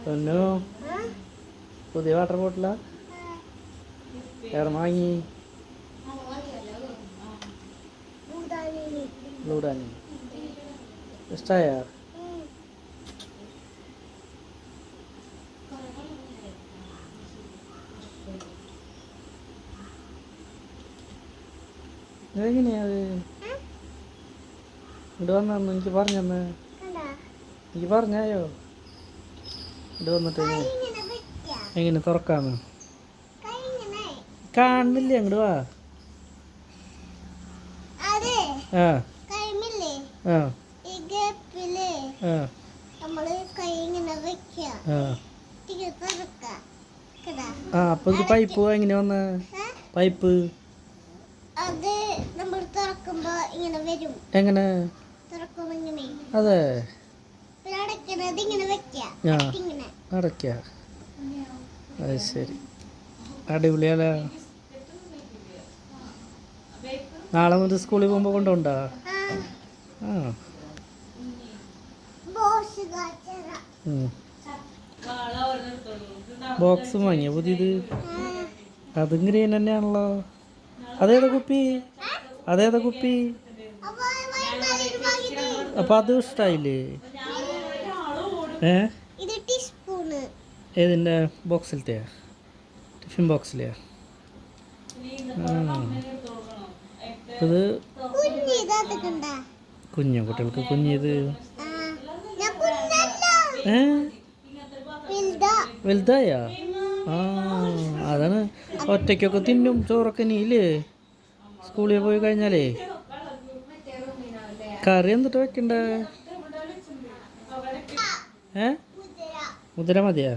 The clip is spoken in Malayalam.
പൊന്നു പുതിയ വാട്ടർ ബോട്ടിലാ എവിടെ വാങ്ങി? ബ്ലൂഡാനി ഇഷ്ടായ? എങ്ങനെയാ അത് ഇവിടെ വന്നു എനിക്ക് പറഞ്ഞെന്ന് എനിക്ക് പറഞ്ഞായോ? ഇവിടെ വന്നിട്ട് എങ്ങനെ തുറക്കാന്ന് കാണുന്നില്ല. അങ്ങോട്ട് വാ. ആ ആ ആ അപ്പൊ ഇത് പൈപ്പ് എങ്ങനെ വന്ന പൈപ്പ് എങ്ങനെ? അതെ അടയ്ക്ക. അത് ശരി, അടിപൊളിയല്ല. നാളെ മുതൽ സ്കൂളിൽ പോകുമ്പോൾ കൊണ്ടുപോണ്ടാ? ആ ബോക്സ് വാങ്ങിയ പുതിയത്? അതും ഗ്രീൻ തന്നെയാണല്ലോ. അതേതാ കുപ്പി? അതേതാ കുപ്പി? അപ്പം അത് ഇഷ്ടമായില്ലേ? ഏതിൻ്റെ ബോക്സിലത്തെ? ടിഫിൻ ബോക്സിലെയാ? ഇത് കുഞ്ഞു കുട്ടികൾക്ക് കുഞ്ഞിത് വലുതായാ? ആ അതാണ്. ഒറ്റയ്ക്കൊക്കെ തിന്നും ചോറൊക്കെ നീല്ലേ സ്കൂളിൽ പോയി കഴിഞ്ഞാലേ. കറി എന്നിട്ട് വെക്കണ്ടേ? മുതിര മതിയാ?